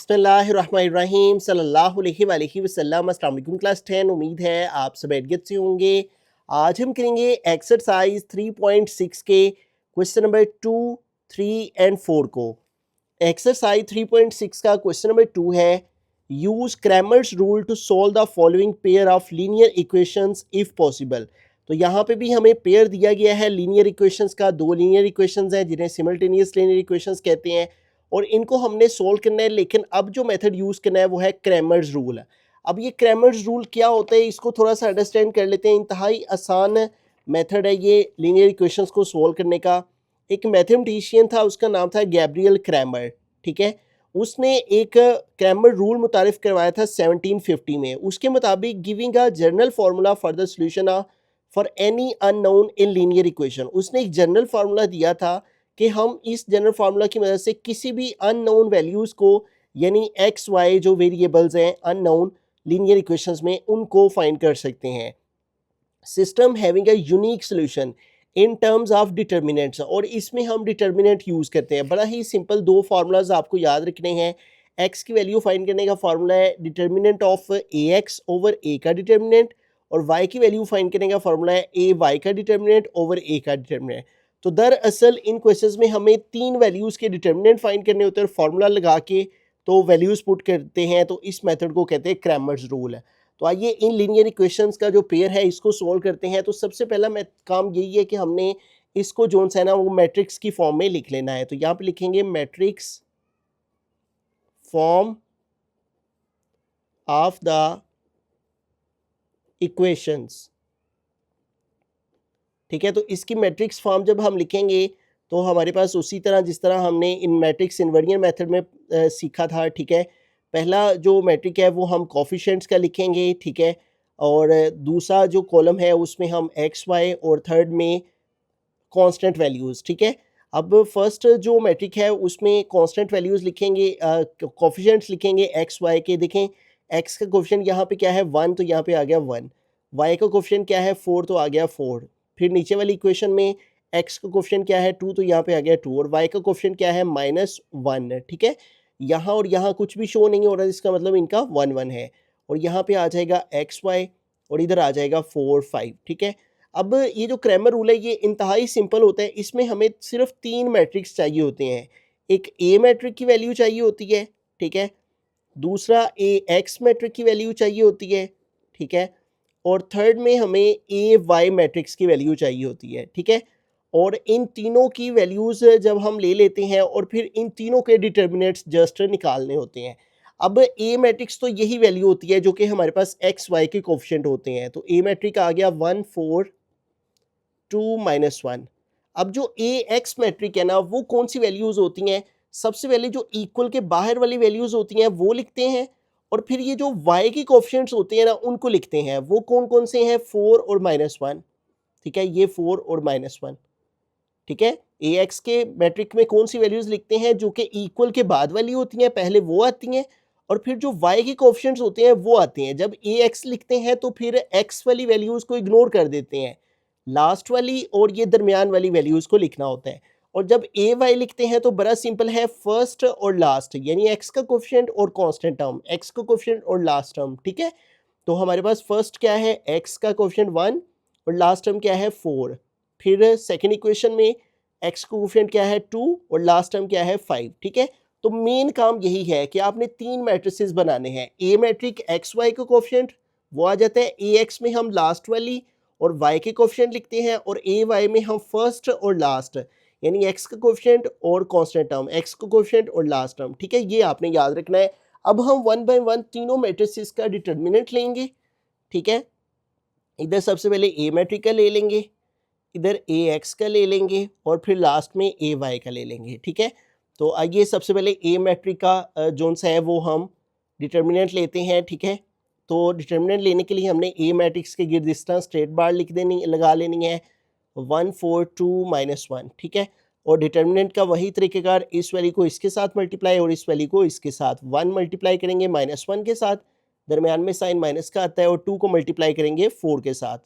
बिस्मिल्लाहिर्रहमानिर्रहीम सल्लल्लाहु अलैहि वसल्लम। अस्सलाम वालेकुम क्लास 10। उम्मीद है आप सब एडगेट से होंगे। आज हम करेंगे एक्सरसाइज 3.6 के क्वेश्चन नंबर 2, 3 एंड 4 को। एक्सरसाइज 3.6 का क्वेश्चन नंबर 2 है, use Cramer's rule to solve the following pair of linear equations if possible. तो यहाँ पे भी हमें पेयर दिया गया है लीनियर इक्वेशंस का। दो लीनियर इक्वेशंस हैं जिन्हें सिमल्टेनियस लीनियर इक्वेशंस कहते हैं और इनको हमने सोल्व करना है, लेकिन अब जो मेथड यूज़ करना है वो है क्रैमर्स रूल। अब ये क्रैमर्स रूल क्या होता है, इसको थोड़ा सा अंडरस्टैंड कर लेते हैं। इंतहाई आसान मेथड है ये लीनियर इक्वेशंस को सोल्व करने का। एक मैथमेटिशियन था, उसका नाम था गैब्रियल क्रैमर, ठीक है। उसने एक क्रैमर रूल मुतारिफ करवाया था 1750 में। उसके मुताबिक giving a general formula for the solution for any unknown in linear equation, उसने एक जनरल फार्मूला दिया था कि हम इस जनरल फार्मूला की मदद से किसी भी अननोन वैल्यूज़ को, यानी एक्स वाई जो वेरिएबल्स हैं अननोन लीनियर इक्वेशंस में, उनको फाइंड कर सकते हैं। System having a unique solution in terms of determinants, और इसमें हम डिटर्मिनेंट यूज़ करते हैं। बड़ा ही सिंपल दो फार्मूलाज आपको याद रखने हैं। एक्स की वैल्यू फाइंड करने का फार्मूला है determinant of A x over A का डिटर्मिनेंट, और वाई की वैल्यू फाइंड करने का फार्मूला है ए वाई का डिटर्मिनेंट ओवर ए का डिटर्मिनेंट। तो दरअसल इन क्वेश्चंस में हमें तीन वैल्यूज़ के डिटर्मिनेंट फाइंड करने होते हैं और फार्मूला लगा के तो वैल्यूज़ पुट करते हैं। तो इस मेथड को कहते हैं क्रैमर्स रूल। तो आइए इन लीनियर इक्वेशंस का जो पेयर है इसको सोल्व करते हैं। तो सबसे पहला काम यही है कि हमने इसको जो है ना वो मैट्रिक्स की फॉर्म में लिख लेना है। तो यहाँ पे लिखेंगे matrix form of the equations, ठीक है। तो इसकी मैट्रिक्स फॉर्म जब हम लिखेंगे तो हमारे पास उसी तरह जिस तरह हमने इन मैट्रिक्स इन्वर्जन मेथड में सीखा था, ठीक है। पहला जो मैट्रिक है वो हम कोफिशिएंट्स का लिखेंगे, ठीक है, और दूसरा जो कॉलम है उसमें हम एक्स वाई, और थर्ड में कांस्टेंट वैल्यूज़, ठीक है। अब फर्स्ट जो मैट्रिक है उसमें कांस्टेंट वैल्यूज़ लिखेंगे, कोफिशिएंट्स लिखेंगे एक्स वाई के। देखें एक्स का कोफिशिएंट यहाँ पे क्या है 1, तो यहाँ पे आ गया 1। वाई का कोफिशिएंट क्या है 4, तो आ गया 4। फिर नीचे वाली इक्वेशन में एक्स का कोफिशिएंट क्या है 2, तो यहाँ पे आ गया 2, और वाई का कोफिशिएंट क्या है -1, ठीक है। यहाँ और यहाँ कुछ भी शो नहीं हो रहा, इसका मतलब इनका 1 1 है। और यहाँ पे आ जाएगा एक्स वाई और इधर आ जाएगा 4 5, ठीक है। अब ये जो क्रैमर रूल है ये इंतहाई सिंपल होता है। इसमें हमें सिर्फ तीन मैट्रिक्स चाहिए होते हैं। एक ए मैट्रिक की वैल्यू चाहिए होती है, ठीक है, दूसरा ए एक्स मैट्रिक की वैल्यू चाहिए होती है, ठीक है, और थर्ड में हमें ए वाई मैट्रिक्स की वैल्यू चाहिए होती है, ठीक है। और इन तीनों की वैल्यूज़ जब हम ले लेते हैं और फिर इन तीनों के डिटर्मिनेंट्स जस्ट निकालने होते हैं। अब ए मैट्रिक्स तो यही वैल्यू होती है जो कि हमारे पास एक्स वाई के कोफिशिएंट होते हैं। तो ए मैट्रिक आ गया 1 4 2 -1। अब जो ए एक्स मैट्रिक है ना वो कौन सी वैल्यूज़ होती हैं, सबसे पहले जो इक्वल के बाहर वाली वैल्यूज़ होती हैं वो लिखते हैं, और फिर ये जो y के कोफिशिएंट्स होते हैं ना उनको लिखते हैं। वो कौन कौन से हैं 4 और -1, ठीक है, ये 4 और -1, ठीक है। ए एक्स के मैट्रिक में कौन सी वैल्यूज़ लिखते हैं जो कि इक्वल के बाद वाली होती हैं, पहले वो आती हैं, और फिर जो y के कोफिशिएंट्स होते हैं वो आते हैं। जब ए एक्स लिखते हैं तो फिर x वाली वैल्यूज़ को इग्नोर कर देते हैं, लास्ट वाली और ये दरमियान वाली वैल्यूज़ को लिखना होता है। और जब ए वाई लिखते हैं तो बड़ा सिंपल है, फर्स्ट और लास्ट, यानी एक्स का कोफिशिएंट और कांस्टेंट टर्म, एक्स का कोफिशिएंट और लास्ट टर्म, ठीक है। तो हमारे पास फर्स्ट क्या है एक्स का कोफिशिएंट 1 और लास्ट टर्म क्या है 4। फिर सेकेंड इक्वेशन में एक्स का कोफिशिएंट क्या है 2 और लास्ट टर्म क्या है 5, ठीक है। तो मेन काम यही है कि आपने तीन मैट्रिसेस बनाने हैं। ए मैट्रिक एक्स वाई का कोफिशिएंट वो आ जाता है, ए एक्स में हम लास्ट वाली और y के कोफिशिएंट लिखते हैं, और ए वाई में हम फर्स्ट और लास्ट, यानी x का कोफिशिएंट और कांस्टेंट टर्म, x का कोफिशिएंट और लास्ट टर्म, ठीक है। ये आपने याद रखना है। अब हम वन बाय वन तीनों मैट्रिसेस का डिटर्मिनेंट लेंगे, ठीक है। इधर सबसे पहले ए मैट्रिक का ले लेंगे, इधर ए एक्स का ले लेंगे, और फिर लास्ट में ए वाई का ले लेंगे, ठीक है। तो आइए सबसे पहले ए मैट्रिक का जोन सा है वो हम डिटर्मिनेंट लेते हैं, ठीक है। तो डिटर्मिनेंट लेने के लिए हमने ए मैट्रिक्स के गिर्द इस तरह स्ट्रेट बार लिख देनी, लगा लेनी है 1 4 2 -1, ठीक है। और डिटर्मिनेंट का वही तरीक़ेकार, इस वैल्यू को इसके साथ मल्टीप्लाई और इस वैल्यू को इसके साथ। 1 मल्टीप्लाई करेंगे -1 के साथ, दरमियान में साइन माइनस का आता है, और 2 को मल्टीप्लाई करेंगे 4 के साथ।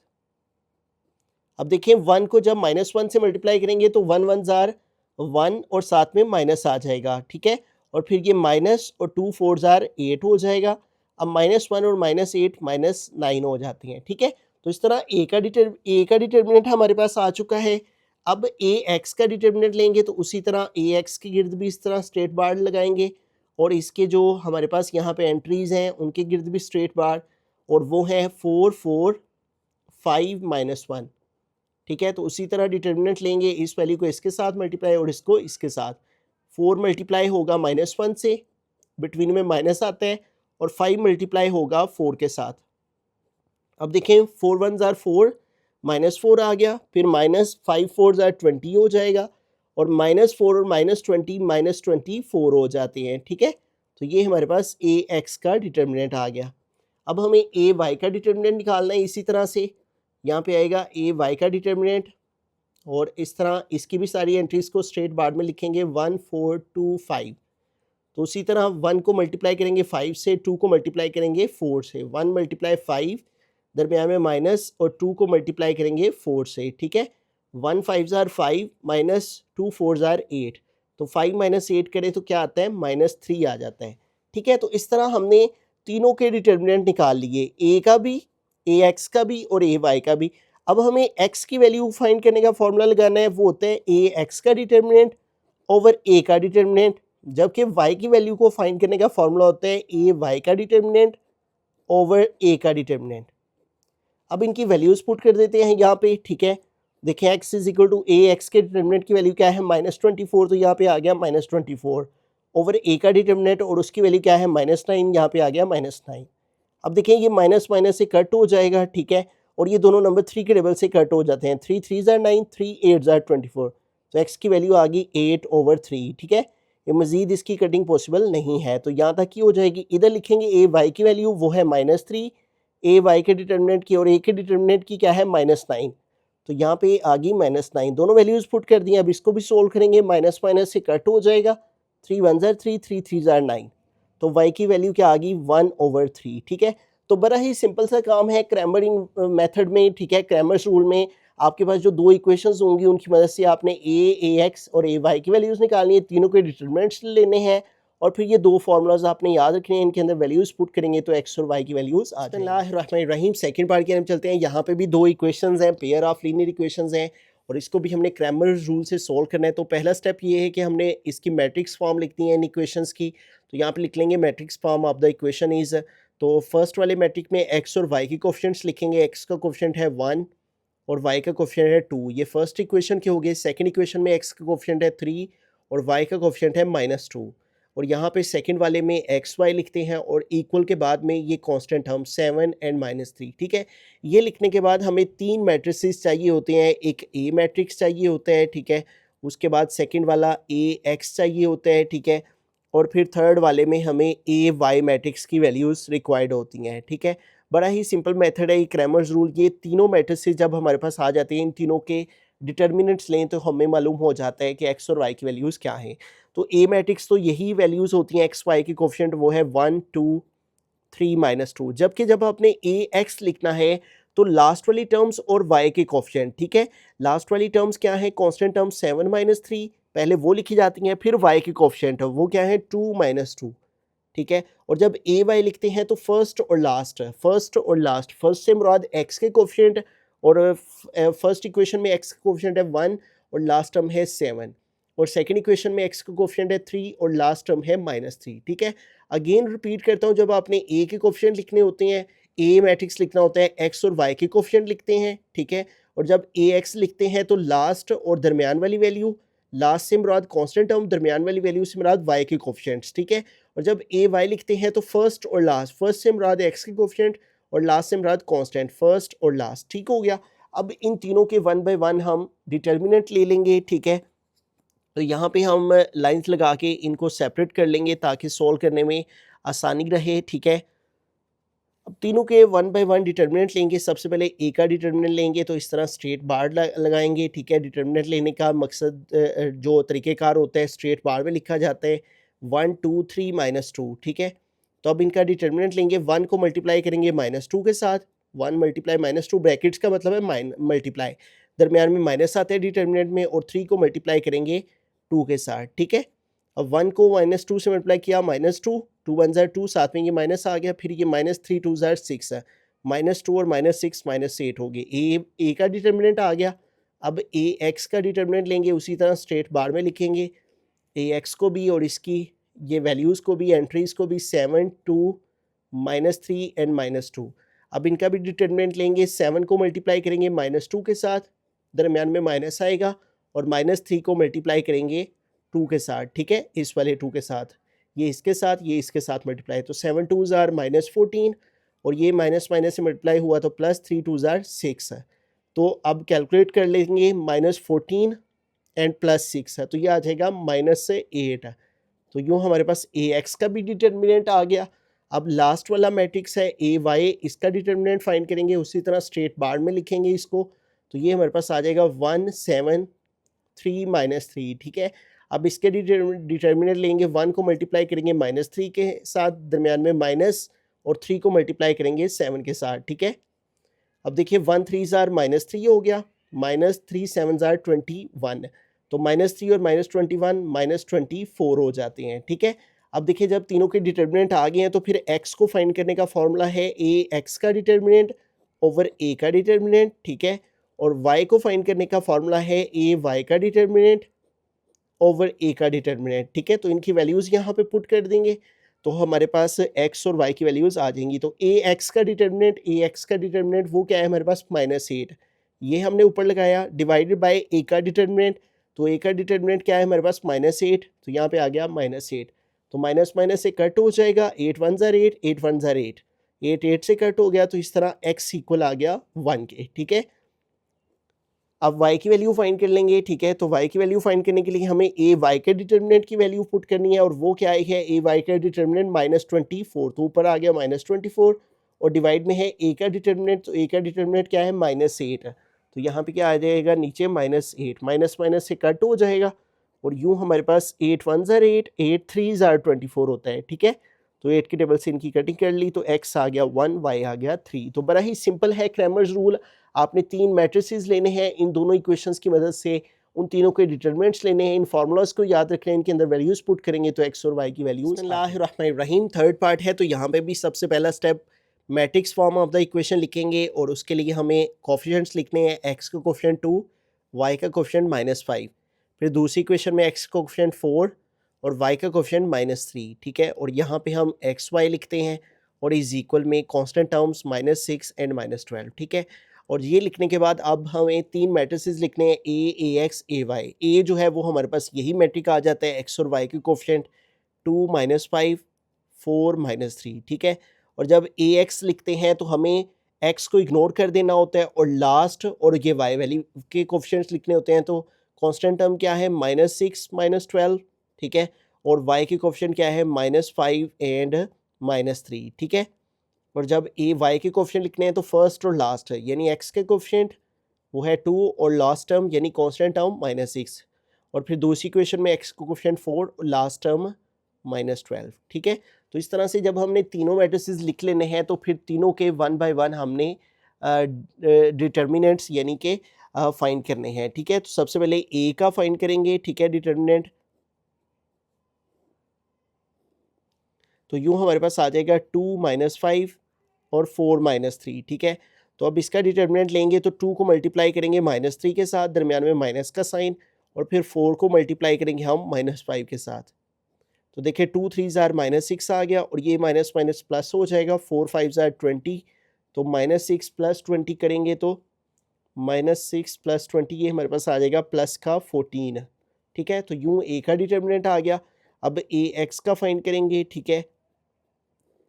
अब देखिए 1 को जब -1 से मल्टीप्लाई करेंगे तो 1 1 ज़ार 1 और साथ में माइनस आ जाएगा, ठीक है। और फिर ये माइनस और 2 4 ज़ार 8 हो जाएगा। अब -1 और -8 -9 हो जाती हैं, ठीक है। तो इस तरह ए का डिटर्मिनेंट हमारे पास आ चुका है। अब ए एक्स का डिटर्मिनेंट लेंगे तो उसी तरह ए एक्स के गिर्द भी इस तरह स्ट्रेट बार लगाएंगे और इसके जो हमारे पास यहाँ पे एंट्रीज़ हैं उनके गिर्द भी स्ट्रेट बार, और वो है 4 4 5 -1, ठीक है। तो उसी तरह डिटर्मिनेंट लेंगे, इस वैल्यू को इसके साथ मल्टीप्लाई और इसको इसके साथ। 4 मल्टीप्लाई होगा -1 से, बिटवीन में माइनस आता है, और 5 मल्टीप्लाई होगा 4 के साथ। अब देखें 4 1 ज़ार 4, -4 आ गया, फिर -5 4 ज़ार 20 हो जाएगा, और -4 और -20 -24 हो जाते हैं, ठीक है। तो ये हमारे पास ए एक्स का डिटर्मिनेंट आ गया। अब हमें ए वाई का डिटर्मिनेंट निकालना है। इसी तरह से यहाँ पे आएगा ए वाई का डिटर्मिनेंट, और इस तरह इसकी भी सारी एंट्रीज़ को स्ट्रेट बार में लिखेंगे 1 4 2 5। तो उसी तरह 1 को मल्टीप्लाई करेंगे 5 से, 2 को मल्टीप्लाई करेंगे 4 से, 1 मल्टीप्लाई 5, दरमियान में माइनस, और 2 को मल्टीप्लाई करेंगे 4 से, ठीक है। 1 5 ज़ार 5 -2 4 ज़ार 8, तो 5 -8 करें तो क्या आता है, -3 आ जाता है, ठीक है। तो इस तरह हमने तीनों के डिटर्मिनेंट निकाल लिए, ए का भी, ए एक्स का भी और ए वाई का भी। अब हमें एक्स की वैल्यू फाइंड करने का फॉर्मूला लगाना है, वो होता है ए एक्स का डिटर्मिनेंट ओवर ए का डिटर्मिनेंट, जबकि y की वैल्यू को फाइंड करने का फॉर्मूला होता है ए वाई का डिटर्मिनेंट ओवर ए का डिटर्मिनेंट। अब इनकी वैल्यूज पुट कर देते हैं यहाँ पे, ठीक है। देखें x is equal to A, x के डिटर्मिनेंट की वैल्यू क्या है, -24, तो यहाँ पे आ गया -24 ओवर ए का डिटर्मिनेंट, और उसकी वैल्यू क्या है, -9, यहाँ पे आ गया -9। अब देखें ये माइनस माइनस से कट हो जाएगा, ठीक है, और ये दोनों नंबर 3 के टेबल से कट हो जाते हैं। 3 3 ज़ार 9, 3 8 ज़ार 24, तो x की वैल्यू आ गई 8/3, ठीक है। ये मज़ीद इसकी कटिंग पॉसिबल नहीं है, तो यहाँ तक ही हो जाएगी। इधर लिखेंगे ए वाई की वैल्यू, वो है -3, ए वाई के डिटर्मिनेंट की, और ए के डिटर्मिनेंट की क्या है, -9, तो यहाँ पे आ गई -9। दोनों वैल्यूज़ पुट कर दी। अब इसको भी सोल्व करेंगे, माइनस माइनस से कट हो जाएगा, 3 1 ज़ार 3, 3 3 ज़ार 9, तो y की वैल्यू क्या आ गई, 1/3, ठीक है। तो बड़ा ही सिंपल सा काम है क्रैमरिंग मेथड में, ठीक है। क्रैमर्स रूल में आपके पास जो दो इक्वेशंस होंगी उनकी मदद से आपने ए एक्स और ए वाई की वैल्यूज़ निकालनी है, तीनों के डिटरमिनेंट्स लेने हैं, और फिर ये दो फार्मूलाज आपने याद रखने हैं, इनके अंदर वैल्यूज़ पुट करेंगे तो एक्स और वाई की वैल्यूज़ आ जाएंगी। बिस्मिल्लाहिर्रहमानिर्रहीम, सेकंड पार्ट की हम चलते हैं। यहाँ पे भी दो इक्वेशंस हैं, पेयर ऑफ लीनियर इक्वेशंस हैं, और इसको भी हमने क्रैमर्स रूल से सोल्व करना है। तो पहला स्टेप ये है कि हमने इसकी मैट्रिक्स फॉर्म लिखनी है इन इक्वेशंस की। तो यहाँ पे लिख लेंगे matrix form of the equation is, तो फर्स्ट वाले मैट्रिक में एक्स और वाई के कोफिशिएंट्स लिखेंगे। एक्स का कोफिशिएंट है 1 और वाई का कोफिशिएंट है 2, ये फर्स्ट इक्वेशन के हो गए। सेकंड इक्वेशन में एक्स का कोफिशिएंट है 3 और वाई का कोफिशिएंट है -2, और यहाँ पे सेकंड वाले में एक्स वाई लिखते हैं, और इक्वल के बाद में ये कांस्टेंट टर्म 7 एंड -3, ठीक है। ये लिखने के बाद हमें तीन मैट्रिसेस चाहिए होते हैं। एक ए मैट्रिक्स चाहिए होता है, ठीक है, उसके बाद सेकंड वाला ए एक्स चाहिए होता है, ठीक है, और फिर थर्ड वाले में हमें ए वाई मैट्रिक्स की वैल्यूज़ रिक्वायर्ड होती हैं, ठीक है। बड़ा ही सिंपल मेथड है ये क्रैमर्स रूल। ये तीनों मैट्रिसेस जब हमारे पास आ जाते हैं, इन तीनों के डिटर्मिनेंट्स लें तो हमें मालूम हो जाता है कि एक्स और वाई की वैल्यूज़ क्या हैं। तो ए मैट्रिक्स तो यही वैल्यूज़ होती हैं, एक्स वाई की कोफिशिएंट वो है 1 2 3 -2, जबकि जब आपने ए एक्स लिखना है तो लास्ट वाली टर्म्स और वाई के कोफिशिएंट, ठीक है। लास्ट वाली टर्म्स क्या है, कांस्टेंट टर्म 7 -3, पहले वो लिखी जाती हैं, फिर वाई के कोफिशिएंट वो क्या है 2 -2, ठीक है। और जब ए वाई लिखते हैं तो फर्स्ट और लास्ट, फर्स्ट से मुराद एक्स के कोफिशिएंट, और फर्स्ट इक्वेशन में एक्स का कोफिशिएंट है 1 और लास्ट टर्म है 7, और सेकंड इक्वेशन में एक्स का कोफिशिएंट है 3 और लास्ट टर्म है -3, ठीक है। अगेन रिपीट करता हूँ, जब आपने ए के कोफिशिएंट लिखने होते हैं, ए मैट्रिक्स लिखना होता है, एक्स और वाई के कोफिशिएंट लिखते हैं, ठीक है। और जब ए एक्स लिखते हैं तो लास्ट और दरमियान वाली वैल्यू, लास्ट से मुराद कांस्टेंट टर्म, दरमियान वाली वैल्यू से मुराद वाई के कोफिशिएंट्स, ठीक है। और जब ए वाई लिखते हैं तो फर्स्ट और लास्ट, फर्स्ट से मुराद एक्स के कोफिशिएंट और लास्ट से मुराद कांस्टेंट, फर्स्ट और लास्ट, ठीक हो गया। अब इन तीनों के वन बाय वन हम डिटर्मिनेंट ले लेंगे, ठीक है। तो यहाँ पे हम लाइंस लगा के इनको सेपरेट कर लेंगे ताकि सोल्व करने में आसानी रहे, ठीक है। अब तीनों के वन बाय वन डिटर्मिनेंट लेंगे। सबसे पहले ए का डिटर्मिनेंट लेंगे, तो इस तरह स्ट्रेट बार लगाएंगे, ठीक है। डिटर्मिनेंट लेने का मकसद जो तरीक़ेकार होता है, स्ट्रेट बार में लिखा जाता है 1 2 3 -2, ठीक है। तो अब इनका डिटर्मिनेंट लेंगे, 1 को मल्टीप्लाई करेंगे -2 के साथ, 1 मल्टीप्लाई -2, ब्रैकेट्स का मतलब है मल्टीप्लाई, दरमियान में माइनस आता है डिटर्मिनेंट में, और 3 को मल्टीप्लाई करेंगे 2 के साथ, ठीक है। अब 1 को -2 से मल्टीप्लाई किया -2, 2 1 ज़ार 2, साथ में ये माइनस आ गया, फिर ये -3 2 ज़ार 6 है, -2 और -6 -8 हो गए। ए का डिटर्मिनेंट आ गया। अब ए एक्स का डिटर्मिनेंट लेंगे, उसी तरह स्ट्रेट बार में लिखेंगे ए एक्स को भी और इसकी ये वैल्यूज़ को भी, एंट्रीज़ को भी, 7 2 -3 एंड -2। अब इनका भी डिटर्मिनेंट लेंगे, 7 को मल्टीप्लाई करेंगे -2 के साथ, दरमियान में माइनस आएगा, और -3 को मल्टीप्लाई करेंगे 2 के साथ, ठीक है, इस वाले 2 के साथ, ये इसके साथ, ये इसके साथ मल्टीप्लाई, तो 7 2 ज़ार -14, और ये माइनस माइनस से मल्टीप्लाई हुआ तो +3 2 ज़ार 6 है। तो अब कैलकुलेट कर लेंगे, -14 एंड +6 है, तो ये आ जाएगा -8 है। तो यूँ हमारे पास ए एक्स का भी डिटर्मिनेंट आ गया। अब लास्ट वाला मैट्रिक्स है ए वाई, इसका डिटर्मिनेंट फाइंड करेंगे, उसी तरह स्ट्रेट बार में लिखेंगे इसको, तो ये हमारे पास आ जाएगा 1 7 3 -3, ठीक है। अब इसके डिटर्मिनेंट लेंगे, 1 को मल्टीप्लाई करेंगे -3 के साथ, दरमियान में माइनस, और 3 को मल्टीप्लाई करेंगे 7 के साथ, ठीक है। अब देखिए 1 3 ज़ार -3 हो गया, -3 7 ज़ार 21, तो -3 और -21 -24 हो जाते हैं, ठीक है। अब देखिए जब तीनों के डिटर्मिनेंट आ गए हैं तो फिर x को फाइंड करने का फॉर्मूला है ए एक्स का डिटर्मिनेंट ओवर ए का डिटर्मिनेंट, ठीक है, और y को फाइंड करने का फॉर्मूला है ए वाई का डिटर्मिनेंट ओवर ए का डिटर्मिनेंट, ठीक है। तो इनकी वैल्यूज़ यहाँ पे पुट कर देंगे, तो हमारे पास x और y की वैल्यूज़ आ जाएंगी। तो ए एक्स का डिटर्मिनेंट वो क्या है हमारे पास -8, ये हमने ऊपर लगाया, डिवाइडेड बाय ए का डिटर्मिनेंट, तो ए का डिटर्मिनेंट क्या है हमारे पास -8, तो यहाँ पे आ गया -8, तो माइनस माइनस से कट हो जाएगा, 8 1 ज़ार 8, 8 1 ज़ार 8, 8 8 से कट हो गया, तो इस तरह x इक्वल आ गया 1 के, ठीक है। अब y की वैल्यू फाइंड कर लेंगे, ठीक है। तो y की वैल्यू फाइंड करने के लिए हमें ए वाई के डिटर्मिनेंट की वैल्यू पुट करनी है, और वो क्या है, ए वाई का डिटर्मिनेंट -24, तो ऊपर आ गया -24, और डिवाइड में है ए का डिटर्मिनेंट, तो ए का डिटर्मिनेंट क्या है -8, तो यहाँ पे क्या आ जाएगा नीचे -8, माइनस माइनस से कट हो जाएगा, और यूँ हमारे पास 8 1 ज़ार 8, 8 3 ज़ार 24 होता है, ठीक है। तो 8 के टेबल से इनकी कटिंग कर ली, तो x आ गया 1, y आ गया 3। तो बड़ा ही सिंपल है क्रैमर्स रूल। आपने 3 मैट्रिसेस लेने हैं, इन दोनों इक्वेशंस की मदद से उन तीनों के डिटरमिनेंट्स लेने हैं, इन फार्मूलाज को याद रखें, इनके अंदर वैल्यूज़ पुट करेंगे तो x और y की वैल्यूज़। बिस्मिल्लाहिर्रहमानिर्रहीम, थर्ड पार्ट है, तो यहाँ पे भी सबसे पहला step matrix form of the equation लिखेंगे, और उसके लिए हमें कोफिशिएंट्स लिखने हैं, x का कोफिशिएंट 2, y का कोफिशिएंट -5, फिर दूसरी इक्वेशन में x का कोफिशिएंट 4 और y का कोफिशिएंट -3, ठीक है। और यहाँ पे हम एक्स वाई लिखते हैं, और इज इक्वल में कांस्टेंट टर्म्स -6 एंड -12, ठीक है। और ये लिखने के बाद अब हमें 3 मैट्रिसेस लिखने हैं, ए एक्स ए वाई। ए जो है वो हमारे पास यही मैट्रिक आ जाता है, एक्स और वाई के कोफिशिएंट 2 -5 4 -3, ठीक है। और जब ए एक्स लिखते हैं तो हमें एक्स को इग्नोर कर देना होता है, और लास्ट और ये वाई वैल्यू के कोफिशिएंट्स लिखने होते हैं, तो कांस्टेंट टर्म क्या है -6 -12, ठीक है, और y के कोफिशिएंट क्या है -5 एंड -3, ठीक है। और जब ए y के कोफिशिएंट लिखने हैं तो फर्स्ट और लास्ट है, यानी x के कोफिशिएंट वो है 2 और लास्ट टर्म यानी कांस्टेंट टर्म -6, और फिर दूसरी इक्वेशन में x का कोफिशिएंट 4 और लास्ट टर्म -12, ठीक है। तो इस तरह से जब हमने तीनों मैट्रिसेस लिख लेने हैं तो फिर तीनों के 1 बाय 1 हमने डिटर्मिनेंट्स यानी कि फाइंड करने हैं, ठीक है। तो सबसे पहले a का फाइंड करेंगे, ठीक है, डिटर्मिनेंट, तो यूँ हमारे पास आ जाएगा 2 -5 और 4 -3, ठीक है। तो अब इसका डिटर्मिनेंट लेंगे तो 2 को मल्टीप्लाई करेंगे -3 के साथ, दरमियान में माइनस का साइन, और फिर 4 को मल्टीप्लाई करेंगे हम -5 के साथ। तो देखिए 2 3 ज़ार -6 आ गया, और ये माइनस माइनस प्लस हो जाएगा, 4 5 ज़ार 20, तो -6 + 20 करेंगे तो -6 + 20 ये हमारे पास आ जाएगा प्लस का 14, ठीक है। तो यूँ ए का डिटर्मिनेंट आ गया। अब ए एक्स का फाइंड करेंगे, ठीक है।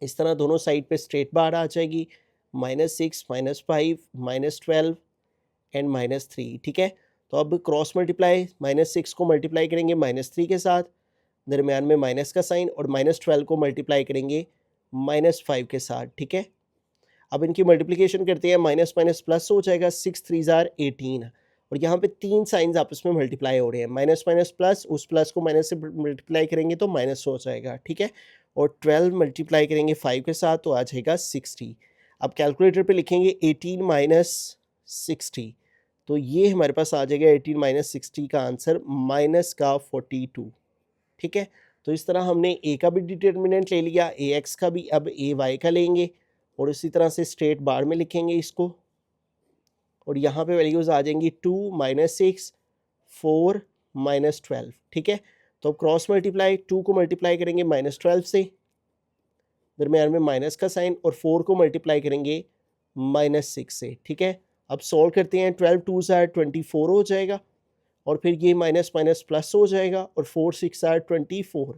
इस तरह दोनों साइड पे स्ट्रेट बार आ जाएगी, -6 -5 -12 एंड -3, ठीक है। तो अब क्रॉस मल्टीप्लाई, -6 को मल्टीप्लाई करेंगे -3 के साथ, दरमियान में माइनस का साइन, और -12 को मल्टीप्लाई करेंगे -5 के साथ, ठीक है। अब इनकी मल्टीप्लिकेशन करते हैं, माइनस माइनस प्लस हो जाएगा, 6 3 ज़ार 18, और यहाँ पे 3 साइंस आपस में मल्टीप्लाई हो रहे हैं, माइनस माइनस प्लस, उस प्लस को माइनस से मल्टीप्लाई करेंगे तो माइनस हो जाएगा, ठीक है। और 12 मल्टीप्लाई करेंगे 5 के साथ तो आ जाएगा 60। अब कैलकुलेटर पे लिखेंगे 18 माइनस 60, तो ये हमारे पास आ जाएगा 18 माइनस 60 का आंसर -42। ठीक है। तो इस तरह हमने ए का भी डिटर्मिनेंट ले लिया, ए एक्स का भी, अब ए वाई का लेंगे और इसी तरह से स्ट्रेट बार में लिखेंगे इसको और यहाँ पे वैल्यूज़ आ जाएंगी 2 -6 4 -12, ठीक है। तो अब क्रॉस मल्टीप्लाई, 2 को मल्टीप्लाई करेंगे -12 से, दरमियान में माइनस का साइन, और 4 को मल्टीप्लाई करेंगे -6 से, ठीक है। अब सॉल्व करते हैं, 12 2 ज़ार 24 हो जाएगा और फिर ये माइनस माइनस प्लस हो जाएगा और 4 6 ज़ार 24,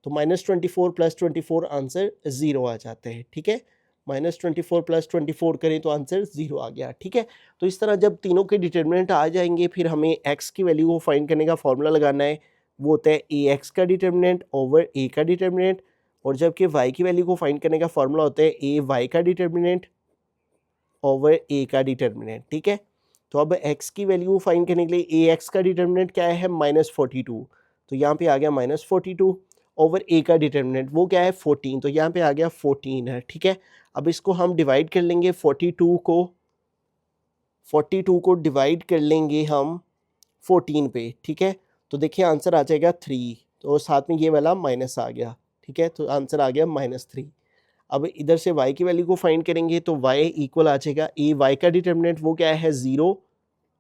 तो -24 + 24 आंसर 0 आ जाते हैं, ठीक है। -24 + 24 करें तो आंसर 0 आ गया, ठीक है। तो इस तरह जब तीनों के डिटर्मिनेंट आ जाएंगे फिर हमें एक्स की वैल्यू को फाइंड करने का फॉर्मूला लगाना है, वो होता है ए एक्स का डिटर्मिनेंट ओवर ए का डिटर्मिनेंट, और जबकि वाई की वैल्यू को फाइंड करने का फॉर्मूला होता है ए वाई का डिटर्मिनेंट ओवर ए का डिटर्मिनेंट, ठीक है। तो अब x की वैल्यू फाइंड करने के लिए ए एक्स का डिटर्मिनेंट क्या है -42, तो यहाँ पे आ गया -42 ओवर ए का डिटर्मिनेंट वो क्या है 14, तो यहाँ पे आ गया 14 है, ठीक है। अब इसको हम डिवाइड कर लेंगे 42 को डिवाइड कर लेंगे हम 14 पे, ठीक है। तो देखिए आंसर आ जाएगा 3, तो साथ में ये वाला माइनस आ गया, ठीक है। तो आंसर आ गया -3। अब इधर से y की वैल्यू को फाइंड करेंगे तो y इक्वल आ जाएगा ए वाई का डिटर्मिनेंट वो क्या है 0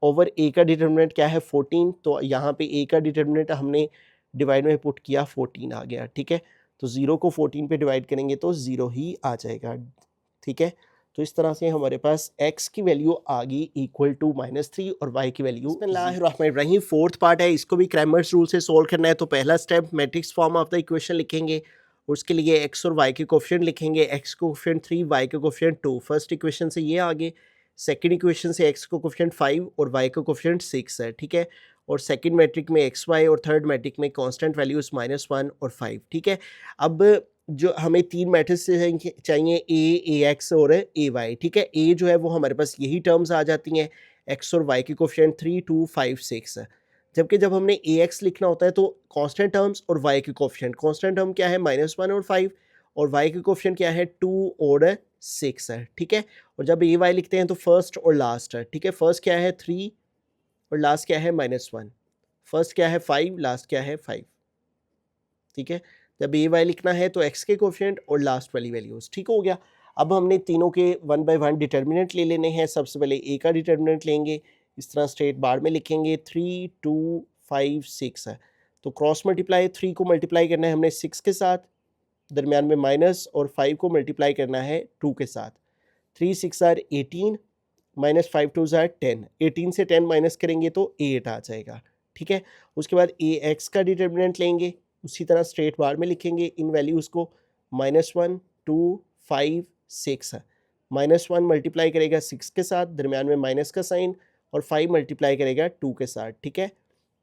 ओवर ए का डिटर्मिनेंट क्या है 14, तो यहाँ पे ए का डिटर्मिनेंट हमने डिवाइड में पुट किया 14 आ गया, ठीक है। तो 0 को 14 पे डिवाइड करेंगे तो 0 ही आ जाएगा, ठीक है। तो इस तरह से हमारे पास x की वैल्यू आ गई इक्वल टू -3 और y की वैल्यू। बिस्मिल्लाहिर्रहमानिर्रहीम, फोर्थ पार्ट है, इसको भी क्रैमर्स रूल से सोल्व करना है। तो पहला step matrix form of the equation लिखेंगे, उसके लिए x और y के कोफिशिएंट लिखेंगे, x को कोफिशिएंट 3 y के कोफिशिएंट 2, फर्स्ट इक्वेशन से ये आगे, सेकंड इक्वेशन से x को कोफिशिएंट 5 और y को कोफिशिएंट 6 है, ठीक है। और सेकंड मैट्रिक में एक्स वाई और थर्ड मैट्रिक में कांस्टेंट वैल्यूज -1 और 5, ठीक है। अब जो हमें तीन मैट्रिक्स चाहिए ए एक्स और ए वाई, ठीक है। ए जो है वो हमारे पास यही टर्म्स आ जाती हैं, एक्स और वाई की कोफिशिएंट 3 2 5 6 है। जबकि जब हमने ए एक्स लिखना होता है तो कांस्टेंट टर्म्स और वाई के कोफिशिएंट, कांस्टेंट टर्म क्या है -1 और 5 और वाई के कोफिशिएंट क्या है 2 और 6 है, ठीक है। और जब ए वाई लिखते हैं तो फर्स्ट और लास्ट है, ठीक है। फर्स्ट क्या है 3 और लास्ट क्या है -1, फर्स्ट क्या है 5, लास्ट क्या है 5, ठीक है। जब ए वाई लिखना है तो एक्स के कोफिशिएंट और लास्ट वाली वैल्यूज, ठीक हो गया। अब हमने तीनों के 1 बाय 1 डिटर्मिनेंट ले लेने हैं। सबसे पहले ए का डिटर्मिनेंट लेंगे, इस तरह स्ट्रेट बार में लिखेंगे 3 2 5 6 है। तो क्रॉस मल्टीप्लाई, 3 को मल्टीप्लाई करना है हमने 6 के साथ, दरमियान में माइनस, और 5 को मल्टीप्लाई करना है 2 के साथ। 3 6 आर 18 -5 2 आर 10, 18 से 10 माइनस करेंगे तो 8 आ जाएगा, ठीक है। उसके बाद ए एक्स का डिटर्मिनेंट लेंगे, उसी तरह स्ट्रेट बार में लिखेंगे इन वैल्यूज़ को, -1 2 5 6 है। -1 मल्टीप्लाई करेगा 6 के साथ, दरमियान में माइनस का साइन, और 5 मल्टीप्लाई करेगा 2 के साथ, ठीक है।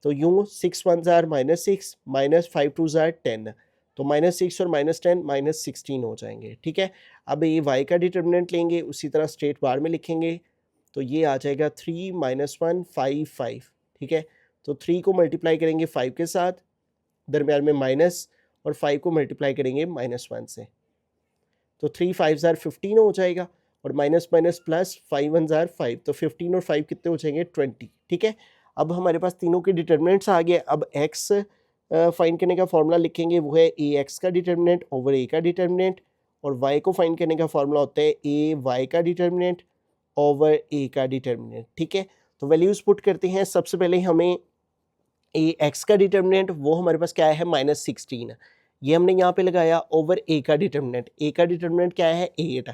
तो यूँ 6 1 ज़ार -6 -5 2 ज़ार 10, तो -6 और -10 -16 हो जाएंगे, ठीक है। अब ये वाई का डिटर्मिनेंट लेंगे, उसी तरह स्ट्रेट बार में लिखेंगे, तो ये आ जाएगा 3 -1 5 5, ठीक है। तो 3 को मल्टीप्लाई करेंगे 5 के साथ, दरमियान में माइनस, और 5 को मल्टीप्लाई करेंगे -1 से, तो 3 5 ज़ार 15 हो जाएगा, और माइनस माइनस प्लस 5 1 ज़ार 5, तो 15 और 5 कितने हो जाएंगे 20, ठीक है। अब हमारे पास तीनों के डिटर्मिनेंट्स आ गए। अब एक्स फाइंड करने का फॉर्मूला लिखेंगे, वो है ए एक्स का डिटर्मिनेंट ओवर ए का डिटर्मिनेंट, और वाई को फाइंड करने का फॉर्मूला होता है ए वाई का डिटर्मिनेंट ओवर ए का डिटर्मिनेंट, ठीक है। तो वैल्यूज़ पुट करते हैं। सबसे पहले हमें ए एक्स का डिटर्मिनेंट वो हमारे पास क्या है -16, ये हमने यहाँ पे लगाया, ओवर ए का डिटर्मिनेंट, ए का डिटर्मिनेंट क्या है 8,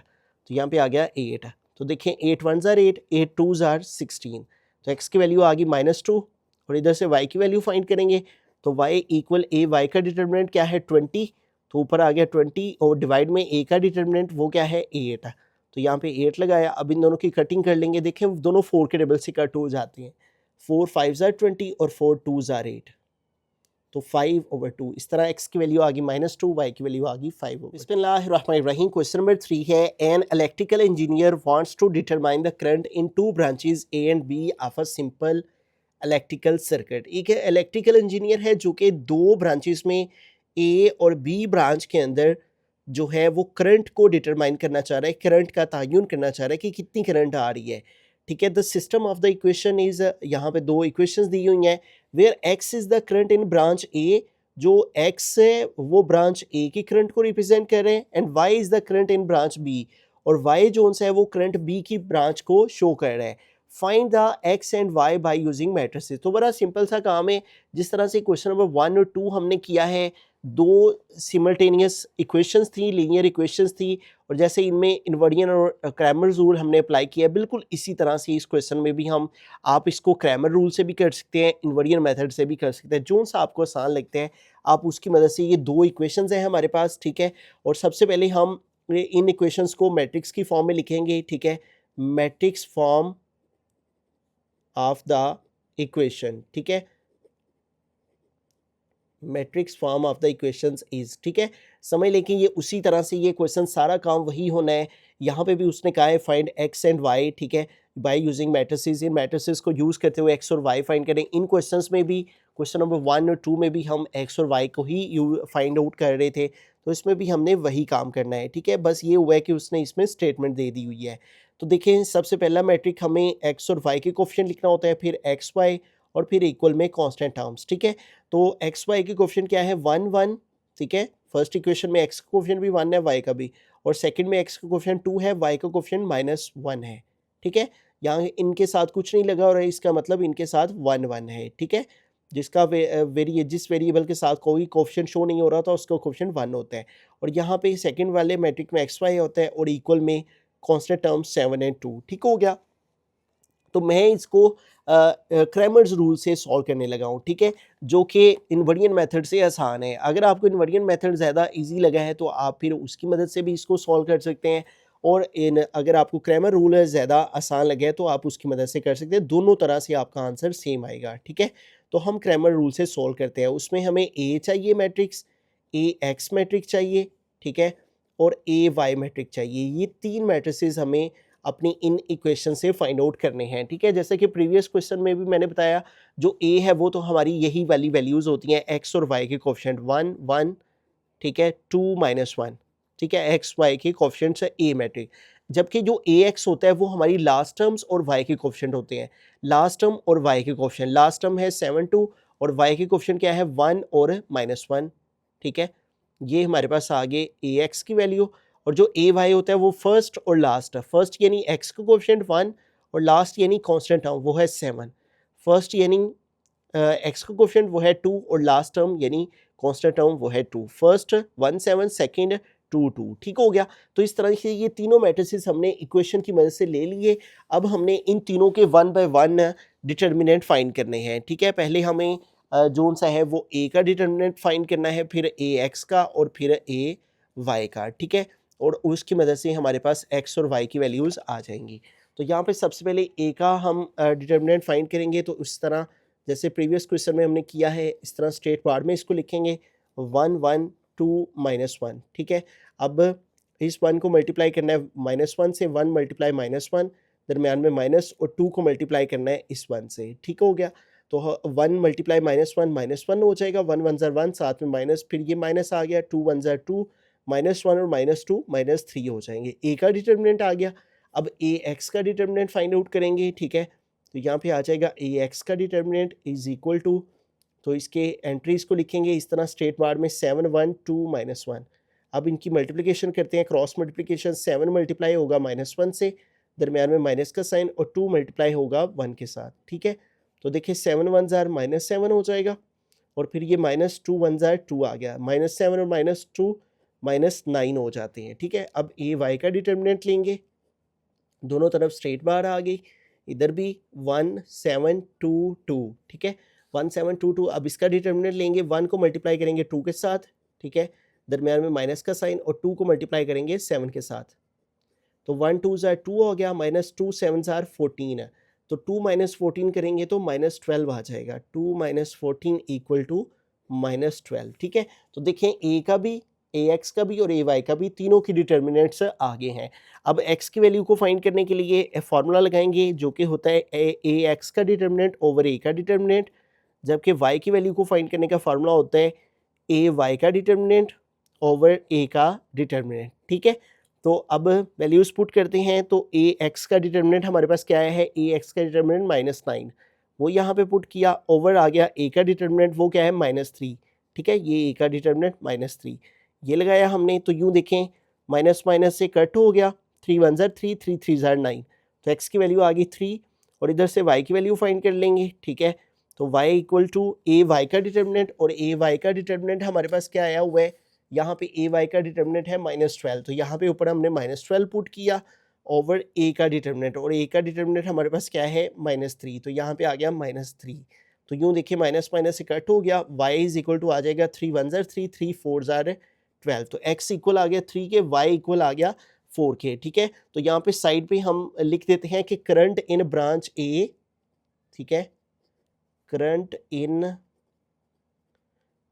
तो यहाँ पे आ गया 8। तो देखिए 8 1 ज़ार 8, 8 2 ज़ार 16, तो एक्स की वैल्यू आ गई -2, और इधर से वाई की वैल्यू फाइंड करेंगे, तो वाई इक्वल ए वाई का डिटर्मिनेंट क्या है 20, तो ऊपर आ गया 20, और डिवाइड में ए का डिटर्मिनेंट वो क्या है 8, तो यहाँ पे 8 लगाया। अब इन दोनों की कटिंग कर लेंगे, देखें दोनों 4 के टेबल से कट हो जाती हैं, 4 5 ज़ार 20 और 4 2 ज़ार 8, तो 5/2। इस तरह x की वैल्यू आ गई -2, y की वैल्यू आ गई 5/2। बिस्मिल्लाहिर्रहमानिर्रहीम, क्वेश्चन नंबर 3 है, an electrical engineer wants to determine the current in 2 branches A and B of a simple electrical circuit. एक है इलेक्ट्रिकल इंजीनियर है जो कि 2 ब्रांचेस में A और B ब्रांच के अंदर जो है वो करंट को डिटरमाइन करना चाह रहा है, करंट का तयन करना चाह रहा है कि कितनी करंट आ रही है, ठीक है। The system of the equation is, यहाँ पे 2 इक्वेशंस दी हुई हैं, where x is the current in branch A, जो x है वो ब्रांच A की करंट को रिप्रेजेंट कर रहे हैं and y is the current in branch B, और y जो है वो करंट B की ब्रांच को शो कर रहा है। Find the x and y by using matrices. तो बड़ा सिंपल सा काम है, जिस तरह से क्वेश्चन नंबर 1 और 2 हमने किया है, दो सिमल्टेनियस इक्वेशंस थी, लीनियर इक्वेशंस थी, और जैसे इनमें इन्वर्डियन और क्रैमर रूल हमने अप्लाई किया, बिल्कुल इसी तरह से इस क्वेश्चन में भी हम, आप इसको क्रैमर रूल से भी कर सकते हैं, इन्वर्डियन मेथड से भी कर सकते हैं, जो सा आपको आसान लगता है आप उसकी मदद से। ये दो इक्वेशंस हैं हमारे पास, ठीक है। और सबसे पहले हम इन इक्वेशंस को मैट्रिक्स की फॉर्म में लिखेंगे, ठीक है, matrix form of the equation, ठीक है, matrix form of the equations is, ठीक है। समझ लें कि ये उसी तरह से ये क्वेश्चन सारा काम वही होना है। यहाँ पे भी उसने कहा है फाइंड एक्स एंड वाई, ठीक है, बाय यूजिंग मैट्रिसेस। इन मैट्रिसेस को यूज़ करते हुए एक्स और वाई फाइंड करें। इन क्वेश्चंस में भी, क्वेश्चन नंबर 1 और 2 में भी हम एक्स और वाई को ही फाइंड आउट कर रहे थे, तो इसमें भी हमने वही काम करना है, ठीक है। बस ये हुआ है कि उसने इसमें स्टेटमेंट दे दी हुई है। तो देखें, सबसे पहला मैट्रिक हमें एक्स और वाई के कोफिशिएंट लिखना होता है, फिर एक्स वाई, और फिर इक्वल में कांस्टेंट टर्म्स, ठीक है। तो एक्स वाई के कोफिशिएंट क्या है, 1 1, ठीक है। फर्स्ट इक्वेशन में एक्स का कोफिशिएंट भी 1 है, वाई का भी, और सेकंड में एक्स का कोफिशिएंट 2 है, वाई का कोफिशिएंट -1 है, ठीक है। यहाँ इनके साथ कुछ नहीं लगा और इसका मतलब इनके साथ 1 1 है, ठीक है। जिसका जिस वेरिएबल के साथ कोई कोफिशिएंट शो नहीं हो रहा था उसका कोफिशिएंट 1 होता है, और यहाँ पे सेकंड वाले मैट्रिक में एक्स वाई होता है, और इक्वल में कांस्टेंट टर्म्स 7 एंड 2, ठीक हो गया। तो मैं इसको क्रैमर्स रूल से सॉल्व करने लगा हूँ, ठीक है, जो कि इन्वर्डियन मेथड से आसान है। अगर आपको इन्वर्डियन मेथड ज़्यादा इजी लगा है तो आप फिर उसकी मदद से भी इसको सॉल्व कर सकते हैं, और अगर आपको क्रैमर रूल ज़्यादा आसान लगे है तो आप उसकी मदद से कर सकते हैं। दोनों तरह से आपका आंसर सेम आएगा, ठीक है। तो हम क्रैमर रूल से सॉल्व करते हैं। उसमें हमें ए चाहिए मैट्रिक्स, ए एक्स मैट्रिक्स चाहिए, ठीक है, और ए वाई मैट्रिक्स चाहिए। ये तीन मैट्रिसेस हमें अपनी इन इक्वेशन से फाइंड आउट करने हैं, ठीक है। जैसे कि प्रीवियस क्वेश्चन में भी मैंने बताया, जो ए है वो तो हमारी यही वाली वैल्यूज़ होती हैं, एक्स और वाई के कोफिशिएंट 1 1, ठीक है, 2 -1, ठीक है, एक्स वाई के कोफिशिएंट्स है ए मैट्रिक। जबकि जो ए एक्स होता है वो हमारी लास्ट टर्म्स और वाई के कोफिशिएंट होते हैं। लास्ट टर्म और वाई के कोफिशिएंट, लास्ट टर्म है 7 2, और वाई के कोफिशिएंट क्या है, 1 और -1, ठीक है। ये हमारे पास आगे ए एक्स की वैल्यू, और जो ए वाई होता है वो फर्स्ट और लास्ट है। फर्स्ट यानी एक्स का कोफिशिएंट 1, और लास्ट यानी कांस्टेंट टर्म वो है 7। फर्स्ट यानी एक्स का कोफिशिएंट वो है 2, और लास्ट टर्म यानी कांस्टेंट टर्म वो है 2। फर्स्ट 1 7, सेकंड 2 2, ठीक हो गया। तो इस तरह से ये तीनों मैट्रिसेस हमने इक्वेशन की मदद से ले लिए। अब हमने इन तीनों के 1 बाय 1 डिटर्मिनेंट फाइंड करने हैं, ठीक है। पहले हमें जोन सा है वो ए का डिटर्मिनेंट फाइंड करना है, फिर ए एक्स का, और फिर ए वाई का, ठीक है। और उसकी मदद से हमारे पास एक्स और वाई की वैल्यूज़ आ जाएंगी। तो यहाँ पे सबसे पहले ए का हम डिटर्मिनेंट फाइंड करेंगे, तो इस तरह जैसे प्रीवियस क्वेश्चन में हमने किया है, इस तरह स्ट्रेट बार में इसको लिखेंगे 1 1 2 -1, ठीक है। अब इस 1 को मल्टीप्लाई करना है -1 से, 1 मल्टीप्लाई -1, दरमियान में माइनस, और 2 को मल्टीप्लाई करना है इस 1 से, ठीक हो गया। तो 1 मल्टीप्लाई -1 हो जाएगा, 1 1 ज़ा 1, साथ में माइनस, फिर ये माइनस आ गया, 2 1 ज़ा 2, -1 और -2 -3 हो जाएंगे। ए का डिटर्मिनेंट आ गया। अब ए एक्स का डिटर्मिनेंट फाइंड आउट करेंगे, ठीक है। तो यहाँ पे आ जाएगा ए एक्स का डिटर्मिनेंट इज इक्वल टू, तो इसके एंट्रीज को लिखेंगे इस तरह स्ट्रेट बार में 7 1 2 -1। अब इनकी मल्टीप्लिकेशन करते हैं, क्रॉस मल्टीप्लिकेशन, 7 मल्टीप्लाई होगा -1 से, दरमियान में माइनस का साइन, और 2 मल्टीप्लाई होगा 1 के साथ, ठीक है। तो देखिए 7 1 ज़ार -7 हो जाएगा, और फिर ये -2 1 ज़ार 2 आ गया, -7 और -2 -9 हो जाते हैं, ठीक है। अब ए वाई का डिटर्मिनेंट लेंगे, दोनों तरफ स्ट्रेट बार आ गई, इधर भी 1 7 2 2, ठीक है, 1 7 2 2। अब इसका डिटर्मिनेंट लेंगे, 1 को मल्टीप्लाई करेंगे 2 के साथ, ठीक है, दरमियान में माइनस का साइन, और 2 को मल्टीप्लाई करेंगे 7 के साथ, तो 1 2 ज़ार 2 हो गया, -2 7 ज़ार 14 है, तो 2 -14 करेंगे तो -12 आ जाएगा, 2 -14 इक्वल टू -12, ठीक है। तो देखें ए का भी, ए एक्स का भी और ए वाई का भी, तीनों की डिटर्मिनेंट्स आगे हैं। अब एक्स की वैल्यू को फाइंड करने के लिए फार्मूला लगाएंगे, जो कि होता है ए एक्स का डिटर्मिनेंट ओवर ए का डिटर्मिनेंट, जबकि वाई की वैल्यू को फाइंड करने का फार्मूला होता है ए वाई का डिटर्मिनेंट ओवर ए का डिटर्मिनेंट, ठीक है। तो अब वैल्यूज़ पुट करते हैं, तो ए एक्स का डिटर्मिनेंट हमारे पास क्या है, ए एक्स का डिटर्मिनेंट -9, वो यहाँ पे पुट किया, ओवर आ गया ए का डिटर्मिनेंट, वो क्या है -3, ठीक है, ये ए का डिटर्मिनेंट -3 ये लगाया हमने। तो यूँ देखें माइनस माइनस से कट हो गया, 3 1 ज़ार 3, 3 3 ज़ार 9, तो एक्स की वैल्यू आ गई 3 और इधर से वाई की वैल्यू फाइंड कर लेंगे। ठीक है, तो y equal to A y का डिटर्मिनेंट, और ए वाई का डिटर्मिनेंट हमारे पास क्या आया हुआ है, यहाँ पे ए वाई का डिटर्मिनेंट है -12, तो यहाँ पे ऊपर हमने -12 पुट किया ओवर ए का डिटर्मिनेंट, और ए का डिटर्मिनेंट हमारे पास क्या है -3, तो यहाँ पे आ गया -3। तो यूँ देखिए माइनस माइनस से कट हो गया, y इज इक्वल टू आ जाएगा 3 1 ज़ार 3, 3 4 ज़ार 12, तो x इक्वल आ गया 3 के, y इक्वल आ गया 4 के। ठीक है, तो यहाँ पे साइड पे हम लिख देते हैं कि करंट इन ब्रांच ए, ठीक है, करंट इन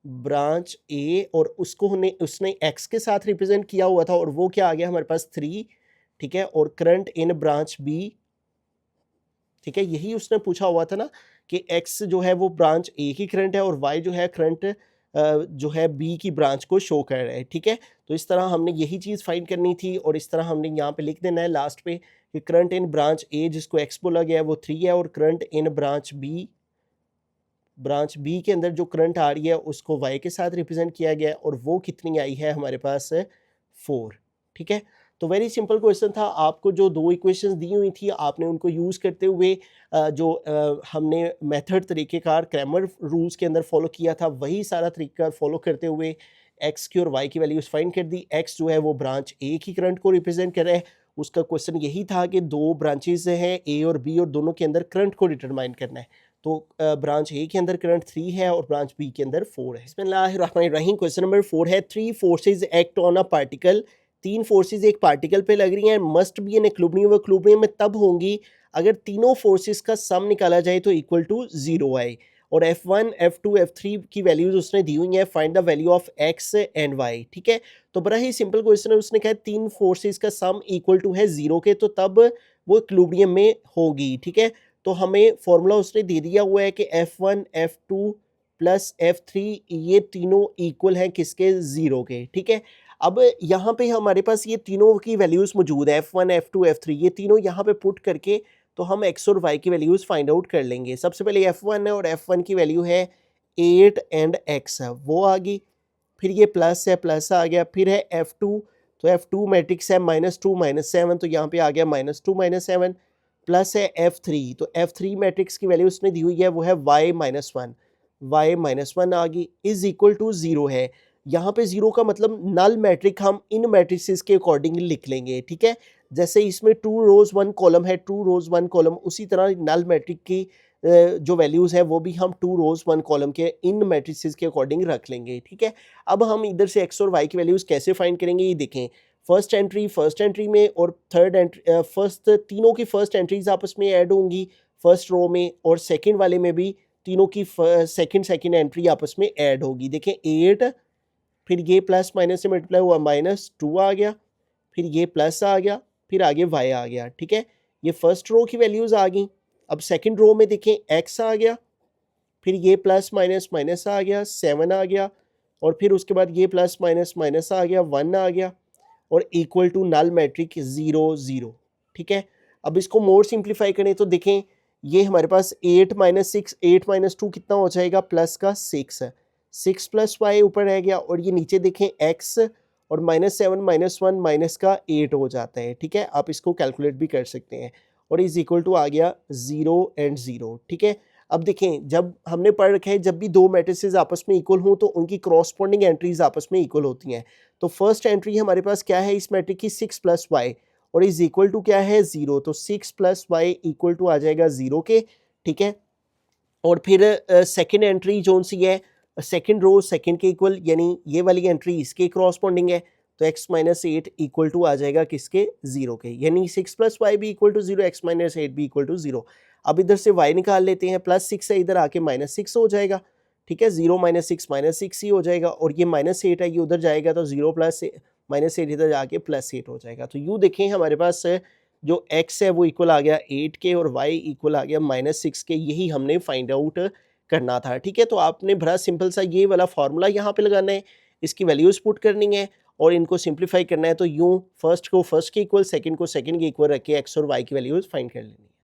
ब्रांच ए, और उसको उसने x के साथ रिप्रेजेंट किया हुआ था, और वो क्या आ गया हमारे पास 3, ठीक है, और करंट इन ब्रांच बी, ठीक है, यही उसने पूछा हुआ था ना कि x जो है वो ब्रांच ए की करंट है, और y जो है करंट जो है बी की ब्रांच को शो कर रहा है। ठीक है, तो इस तरह हमने यही चीज़ फाइंड करनी थी, और इस तरह हमने यहाँ पे लिख देना है लास्ट पे कि करंट इन ब्रांच ए जिसको x बोला गया है वो 3 है, और करंट इन ब्रांच बी के अंदर जो करंट आ रही है उसको y के साथ रिप्रेजेंट किया गया है, और वो कितनी आई है हमारे पास 4। ठीक है, तो वेरी सिंपल क्वेश्चन था। आपको जो दो इक्वेशंस दी हुई थी आपने उनको यूज़ करते हुए जो हमने मेथड तरीक़ेकार क्रैमर रूल्स के अंदर फॉलो किया था वही सारा तरीका फॉलो करते हुए एक्स की और वाई की वैल्यूज़ फाइंड कर दी। एक्स जो है वो ब्रांच ए की करंट को रिप्रेजेंट कर रहा है, उसका क्वेश्चन यही था कि दो ब्रांचेज हैं ए और बी, और दोनों के अंदर करंट को डिटरमाइन करना है। तो ब्रांच ए के अंदर करंट 3 है और ब्रांच बी के अंदर 4 है। बिस्मिल्लाहिर्रहमानिर्रहीम। क्वेश्चन नंबर 4 है, 3 forces act on a particle, 3 forces एक पार्टिकल पे लग रही हैं, must be an equilibrium. Equilibrium में तब होंगी अगर तीनों फोर्सेस का सम निकाला जाए तो इक्वल टू 0 आए, और F1 F2 F3 की वैल्यूज उसने दी हुई हैं, find the value of x and y। ठीक है, तो बड़ा ही सिंपल क्वेश्चन है। उसने कहा तीन फोर्सेस का सम इक्वल टू है 0 के, तो तब वो इक्विलिब्रियम में होगी। ठीक है, तो हमें फॉर्मूला उसने दे दिया हुआ है कि F1 F2 प्लस F3 ये तीनों इक्वल हैं किसके, 0 के। ठीक है, अब यहाँ पे हमारे पास ये तीनों की वैल्यूज़ मौजूद है, F1 F2 F3, ये तीनों यहाँ पे पुट करके तो हम x और y की वैल्यूज़ फाइंड आउट कर लेंगे। सबसे पहले F1 है, और F1 की वैल्यू है 8 एंड x है, वो आ गई। फिर ये प्लस है, प्लस आ गया। फिर है F2, तो F2 मैट्रिक्स है -2 -7, तो यहाँ पे आ गया -2 -7। प्लस है F3, तो F3 मैट्रिक्स की वैल्यू उसने दी हुई है वो है y-1 आ गई, इज इक्वल टू 0 है। यहाँ पे 0 का मतलब नल मैट्रिक हम इन मैट्रिक्स के अकॉर्डिंग लिख लेंगे। ठीक है, जैसे इसमें 2 रोज 1 कॉलम है, 2 रोज 1 कॉलम, उसी तरह नल मैट्रिक की जो वैल्यूज़ है वो भी हम 2 रोज 1 कॉलम के इन मैट्रिसेस के अकॉर्डिंग रख लेंगे। ठीक है, अब हम इधर से x और y की वैल्यूज़ कैसे फाइंड करेंगे ये देखें। फर्स्ट एंट्री में और थर्ड एंट्री, फर्स्ट तीनों की फर्स्ट एंट्रीज आपस में ऐड होंगी फर्स्ट रो में, और सेकंड वाले में भी तीनों की सेकंड एंट्री आपस में ऐड होगी। देखें 8, फिर ये प्लस माइनस से मल्टीप्लाई हुआ -2 आ गया, फिर ये प्लस आ गया, फिर आगे y आ गया। ठीक है, ये फर्स्ट रो की वैल्यूज़ आ गई। अब सेकंड रो में देखें x आ गया, फिर ये प्लस माइनस माइनस आ गया, 7 आ गया, और फिर उसके बाद ये प्लस माइनस माइनस आ गया, 1 आ गया, और इक्वल टू नल मैट्रिक 0 0। ठीक है, अब इसको मोर सिंप्लीफाई करें तो देखें ये हमारे पास 8 -6, 8 -2 कितना हो जाएगा, प्लस का 6 है, 6 प्लस y ऊपर रह गया, और ये नीचे देखें x, और -7 -1 माइनस का 8 हो जाता है। ठीक है, आप इसको कैलकुलेट भी कर सकते हैं, और इज इक्वल टू आ गया 0 एंड 0। ठीक है, अब देखें जब हमने पढ़ रखा है जब भी दो मैट्रिसेस आपस में इक्वल हों तो उनकी क्रॉसपोंडिंग एंट्रीज आपस में इक्वल होती हैं। तो फर्स्ट एंट्री हमारे पास क्या है इस मैट्रिक की, 6 + y, और इज इक्वल टू क्या है, 0, तो 6 + y इक्वल टू आ जाएगा 0 के। ठीक है, और फिर सेकंड एंट्री जोन सी है, सेकंड रो सेकंड के इक्वल, यानी ये वाली एंट्री इसके क्रॉसपोंडिंग है, तो x - 8 इक्वल टू आ जाएगा किसके, 0 के, यानी 6 + y भी इक्वल टू 0, x - 8 भी इक्वल टू 0। अब इधर से y निकाल लेते हैं, +6 है, इधर आके -6 हो जाएगा। ठीक है, 0 - 6 -6 ही हो जाएगा, और ये -8 है ये उधर जाएगा तो 0 + -8 इधर जाके +8 हो जाएगा। तो यूँ देखें हमारे पास जो x है वो इक्वल आ गया 8 के, और y इक्वल आ गया -6 के। यही हमने फाइंड आउट करना था। ठीक है, तो आपने बड़ा सिंपल सा ये वाला फार्मूला यहाँ पे लगाना है, इसकी वैल्यूज़ पुट करनी है और इनको सिंप्लीफाई करना है। तो यूँ फर्स्ट को फर्स्ट के इक्वल, सेकंड को सेकंड के इक्वल रख के x और y की वैल्यूज़ फाइंड कर लेनी है।